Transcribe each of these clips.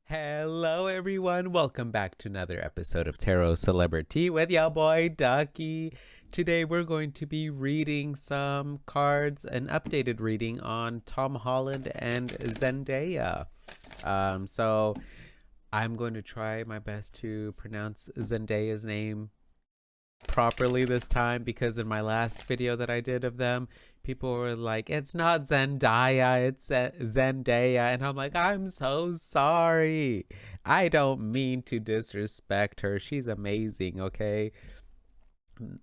Hello, everyone. Welcome back to another episode of TarotCelebritea with your boy Ducky. Today, we're going to be reading some cards, an updated reading on Tom Holland and Zendaya. So I'm going to try my best to pronounce Zendaya's name properly this time because in my last video that I did of them, people were like, it's not Zendaya, it's Zendaya. And I'm like, I'm so sorry. I don't mean to disrespect her. She's amazing, okay?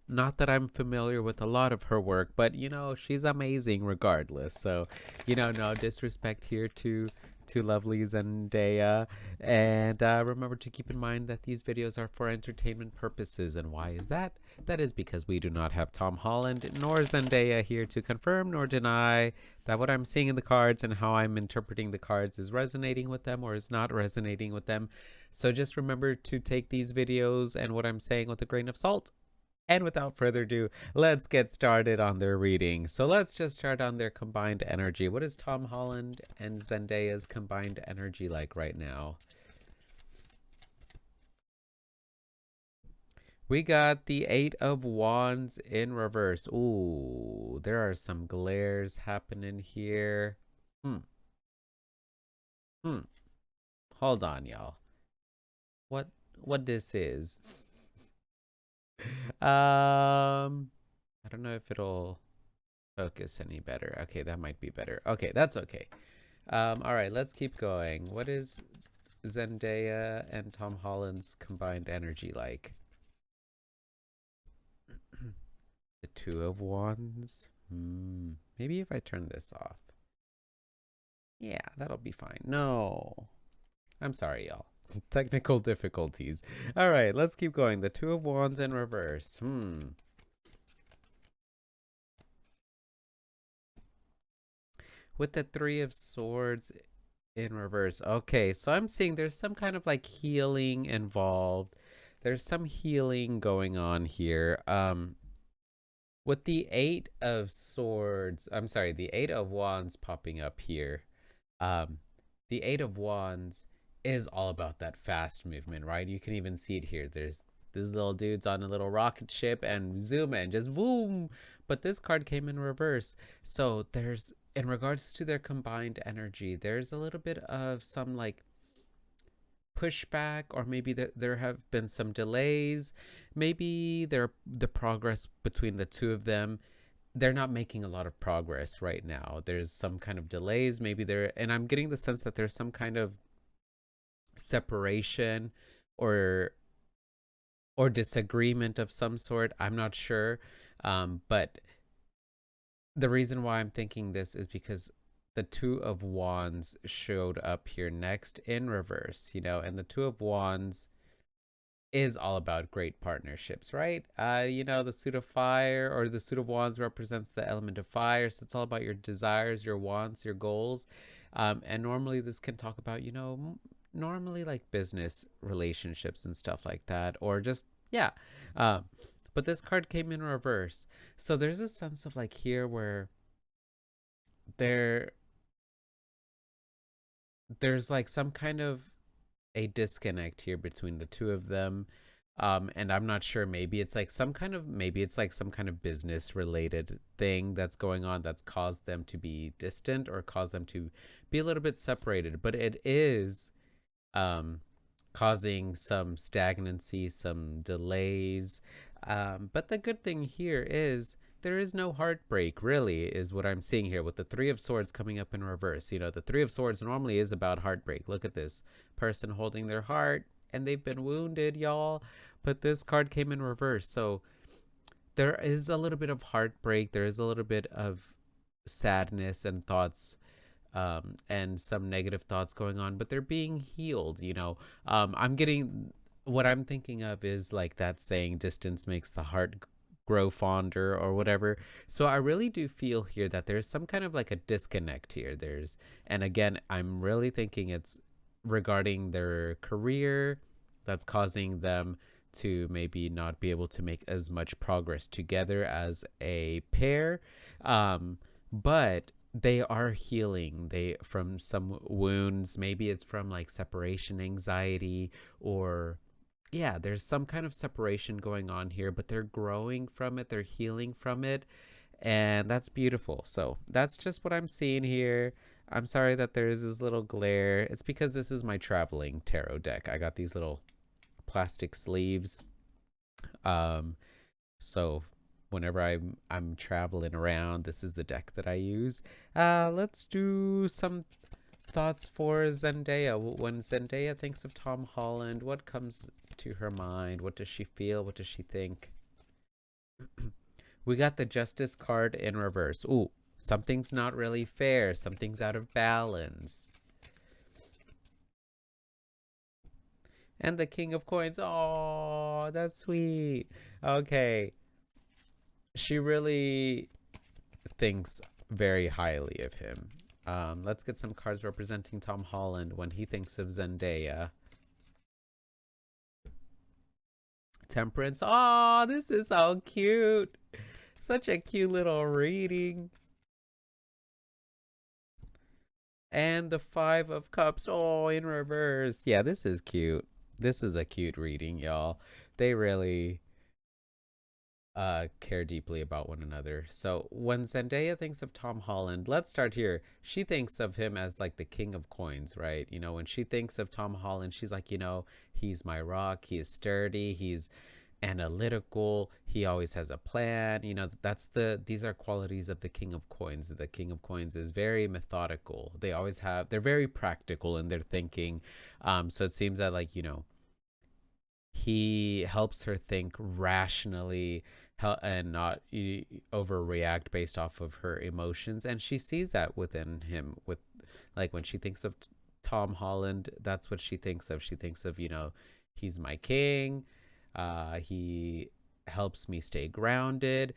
Not that I'm familiar with a lot of her work, but she's amazing regardless. So, no disrespect here to lovely Zendaya. And remember to keep in mind that these videos are for entertainment purposes. And why is that? That is because we do not have Tom Holland nor Zendaya here to confirm nor deny that what I'm seeing in the cards and how I'm interpreting the cards is resonating with them or is not resonating with them. So just remember to take these videos and what I'm saying with a grain of salt. And without further ado, let's get started on their reading. So let's just start on their combined energy. What is Tom Holland and Zendaya's combined energy like right now? We got the Eight of Wands in reverse. Ooh, there are some glares happening here. Hmm. Hmm. Hold on, y'all. What this is? I don't know if it'll focus any better. Okay, that might be better. Okay, that's okay. All right, let's keep going. What is Zendaya and Tom Holland's combined energy like? The Two of Wands. Maybe if I turn this off. Yeah, that'll be fine. No. I'm sorry, y'all. Technical difficulties. All right, let's keep going. The Two of Wands in reverse. With the Three of Swords in reverse. Okay, so I'm seeing there's some kind of like healing involved. There's some healing going on here. With the Eight of Swords, I'm sorry, the Eight of Wands popping up here. Um, the Eight of Wands is all about that fast movement, right? You can even see it here. There's these little dudes on a little rocket ship and zoom in, just boom. But this card came in reverse. So there's, in regards to their combined energy, there's a little bit of some like pushback, or maybe there have been some delays. Maybe the progress between the two of them, they're not making a lot of progress right now. There's some kind of delays. Maybe and I'm getting the sense that there's some kind of separation or disagreement of some sort. I'm not sure. But the reason why I'm thinking this is because the Two of Wands showed up here next in reverse, and the Two of Wands is all about great partnerships, right? The suit of fire, or the suit of wands, represents the element of fire. So it's all about your desires, your wants, your goals. And normally this can talk about, normally like business relationships and stuff like that, or just, yeah. But this card came in reverse. So there's a sense of like here where there there's like some kind of a disconnect here between the two of them. And I'm not sure, maybe it's like some kind of business related thing that's going on that's caused them to be distant or caused them to be a little bit separated, but it is causing some stagnancy, some delays. But the good thing here is there is no heartbreak, really, is what I'm seeing here with the Three of Swords coming up in reverse. The Three of Swords normally is about heartbreak. Look at this person holding their heart and they've been wounded, y'all. But this card came in reverse. So there is a little bit of heartbreak. There is a little bit of sadness and thoughts, and some negative thoughts going on, but they're being healed. I'm getting, what I'm thinking of is like that saying, distance makes the heart grow fonder, or whatever. So I really do feel here that there's some kind of like a disconnect here. And again, I'm really thinking it's regarding their career that's causing them to maybe not be able to make as much progress together as a pair. But they are healing they from some wounds. Maybe it's from like separation anxiety, or yeah, there's some kind of separation going on here, but they're growing from it, they're healing from it, and that's beautiful. So that's just what I'm seeing here. I'm sorry that there is this little glare. It's because this is my traveling tarot deck. I got these little plastic sleeves. Um, so whenever I'm traveling around, this is the deck that I use. Let's do some thoughts for Zendaya. When Zendaya thinks of Tom Holland, what comes to her mind? What does she feel? What does she think? We got the Justice card in reverse. Ooh, something's not really fair. Something's out of balance. And the King of Coins. Oh, that's sweet. Okay. She really thinks very highly of him. Let's get some cards representing Tom Holland when he thinks of Zendaya. Temperance. Oh, this is so cute. Such a cute little reading. And the Five of Cups. Oh, in reverse. Yeah, this is cute. This is a cute reading, y'all. They really care deeply about one another. So when Zendaya thinks of Tom Holland, let's start here. She thinks of him as like the king of coins, right? You know, when she thinks of Tom Holland, she's like, you know, he's my rock, he is sturdy, he's analytical, he always has a plan. You know, these are qualities of the king of coins. The king of coins is very methodical. They're very practical in their thinking. So it seems that, like, you know, he helps her think rationally and not overreact based off of her emotions, and she sees that within him. With, like, when she thinks of Tom Holland, that's what she thinks of. She thinks of, you know, he's my king. He helps me stay grounded,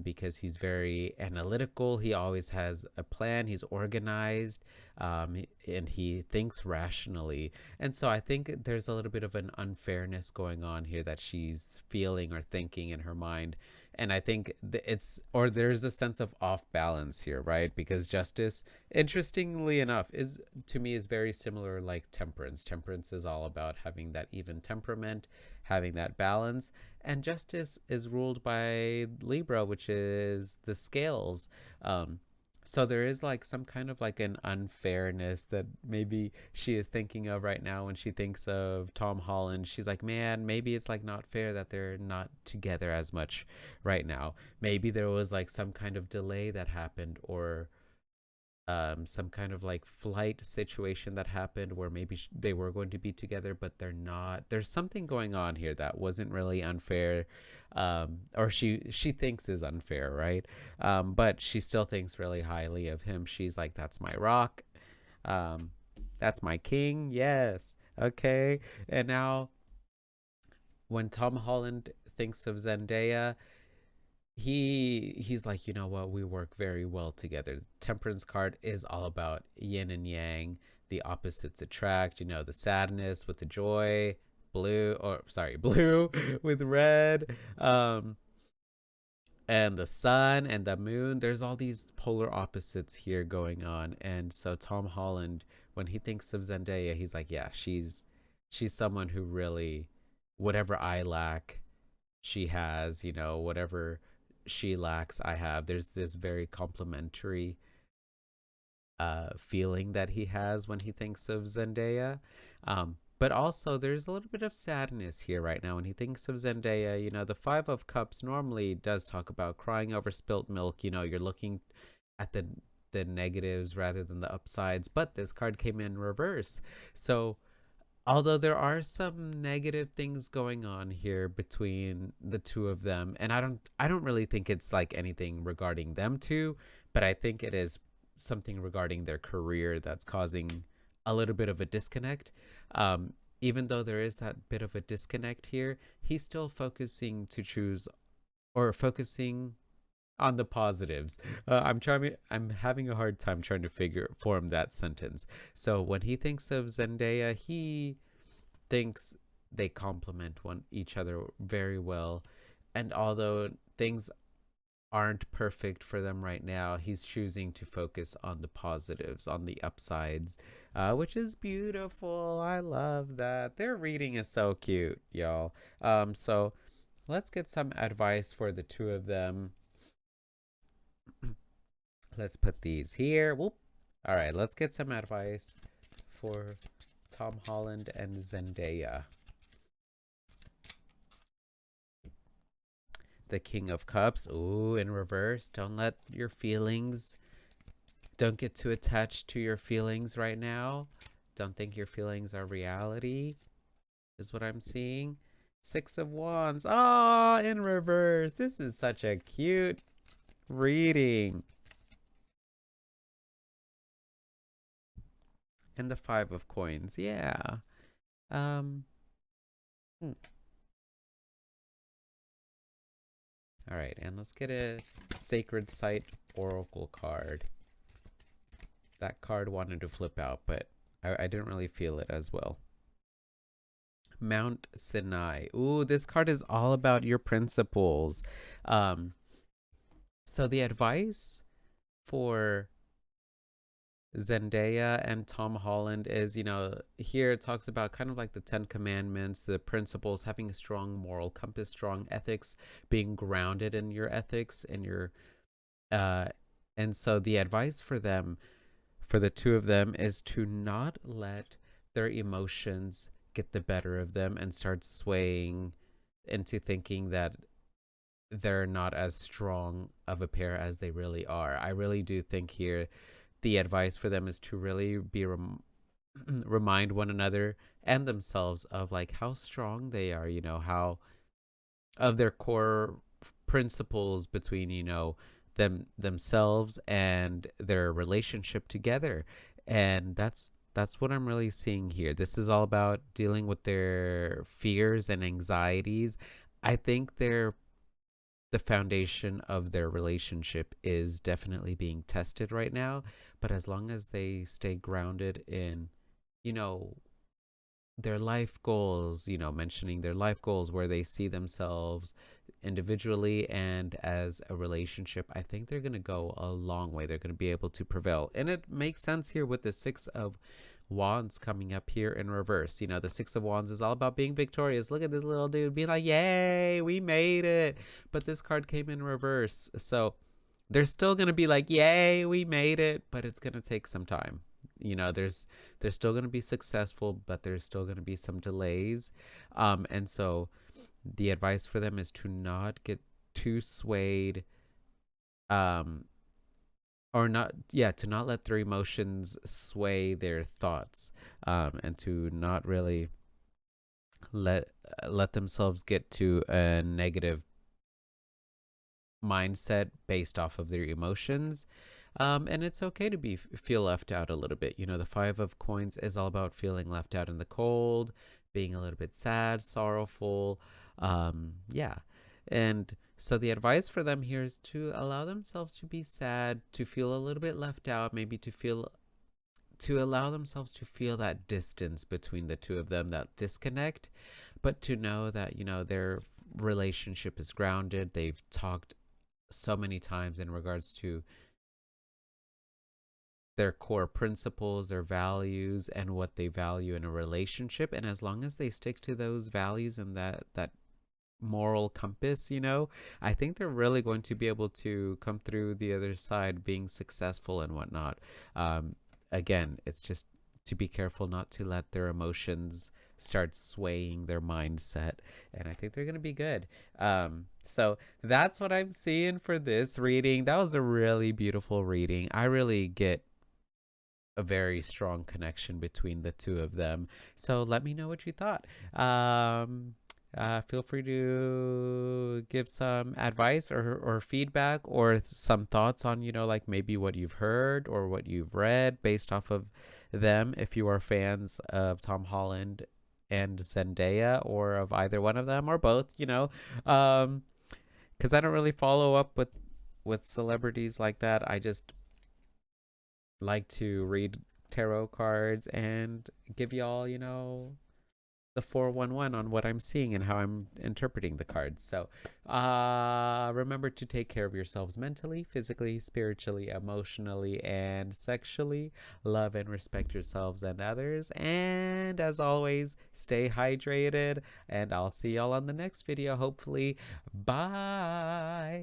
because he's very analytical. He always has a plan. He's organized, and he thinks rationally. And so I think there's a little bit of an unfairness going on here that she's feeling or thinking in her mind. And I think there's a sense of off balance here, right? Because justice, interestingly enough, is to me is very similar like temperance. Temperance is all about having that even temperament, having that balance. And justice is ruled by Libra, which is the scales. Um, so there is like some kind of like an unfairness that maybe she is thinking of right now when she thinks of Tom Holland. She's like, man, maybe it's like not fair that they're not together as much right now. Maybe there was like some kind of delay that happened, or some kind of like flight situation that happened where maybe they were going to be together, but they're not. There's something going on here that wasn't really unfair, or she thinks is unfair, right? But she still thinks really highly of him. She's like, that's my rock, um, that's my king. Yes, okay. And now, when Tom Holland thinks of Zendaya, he's like, you know what, we work very well together. Temperance card is all about yin and yang, the opposites attract. You know, the sadness with the joy, blue, or sorry, blue with red, and the sun and the moon. There's all these polar opposites here going on. And so Tom Holland, when he thinks of Zendaya, he's like, yeah, she's someone who really, whatever I lack, she has. You know, whatever she lacks, I have. There's this very complimentary feeling that he has when he thinks of Zendaya. But also, there's a little bit of sadness here right now when he thinks of Zendaya. You know, the Five of Cups normally does talk about crying over spilt milk. You know, you're looking at the negatives rather than the upsides, but this card came in reverse. So although there are some negative things going on here between the two of them, and I don't really think it's like anything regarding them two, but I think it is something regarding their career that's causing a little bit of a disconnect. Even though there is that bit of a disconnect here, he's still focusing on the positives. I'm having a hard time trying to form that sentence. So when he thinks of Zendaya, he thinks they complement one each other very well. And although things aren't perfect for them right now. He's choosing to focus on the positives, on the upsides, which is beautiful. I love that. Their reading is so cute, y'all. So let's get some advice for the two of them. Let's put these here. Whoop. All right, let's get some advice for Tom Holland and Zendaya. The King of Cups. Ooh, in reverse. Don't let your feelings, don't get too attached to your feelings right now. Don't think your feelings are reality, is what I'm seeing. Six of Wands. Ah, oh, in reverse. This is such a cute reading. And the Five of Coins. Yeah. Um. Hmm. All right, and let's get a Sacred Site Oracle card. That card wanted to flip out, but I didn't really feel it as well. Mount Sinai. Ooh, this card is all about your principles. So the advice for Zendaya and Tom Holland is, here it talks about kind of like the 10 Commandments, the principles, having a strong moral compass, strong ethics, being grounded in your ethics and your, and so the advice for them, for the two of them, is to not let their emotions get the better of them and start swaying into thinking that they're not as strong of a pair as they really are. I really do think here the advice for them is to really be remind one another and themselves of like how strong they are, how of their core principles between, themselves and their relationship together. And that's what I'm really seeing here. This is all about dealing with their fears and anxieties. I think the foundation of their relationship is definitely being tested right now, but as long as they stay grounded in, you know, their life goals, mentioning their life goals where they see themselves individually and as a relationship, I think they're going to go a long way. They're going to be able to prevail. And it makes sense here with the Six of Wands coming up here in reverse. The Six of Wands is all about being victorious. Look at this little dude being like, yay, we made it. But this card came in reverse. So they're still going to be like, yay, we made it. But it's going to take some time. They're still going to be successful, but there's still going to be some delays. And so the advice for them is to not get too swayed, or not, yeah, to not let their emotions sway their thoughts, and to not really let themselves get to a negative mindset based off of their emotions. And it's okay to feel left out a little bit. The Five of Coins is all about feeling left out in the cold, being a little bit sad, sorrowful. Yeah. And so the advice for them here is to allow themselves to be sad, to feel a little bit left out, maybe to allow themselves to feel that distance between the two of them, that disconnect, but to know that, their relationship is grounded. They've talked so many times in regards to their core principles, their values, and what they value in a relationship. And as long as they stick to those values and that moral compass, I think they're really going to be able to come through the other side being successful and whatnot. Again, it's just to be careful not to let their emotions start swaying their mindset, and I think they're gonna be good. So that's what I'm seeing for this reading. That was a really beautiful reading. I really get a very strong connection between the two of them. So let me know what you thought. Feel free to give some advice or feedback or some thoughts on, like maybe what you've heard or what you've read based off of them, if you are fans of Tom Holland and Zendaya or of either one of them or both, because I don't really follow up with celebrities like that. I just like to read tarot cards and give y'all, the 411 on what I'm seeing and how I'm interpreting the cards. So remember to take care of yourselves mentally, physically, spiritually, emotionally, and sexually. Love and respect yourselves and others. And as always, stay hydrated. And I'll see y'all on the next video, hopefully. Bye.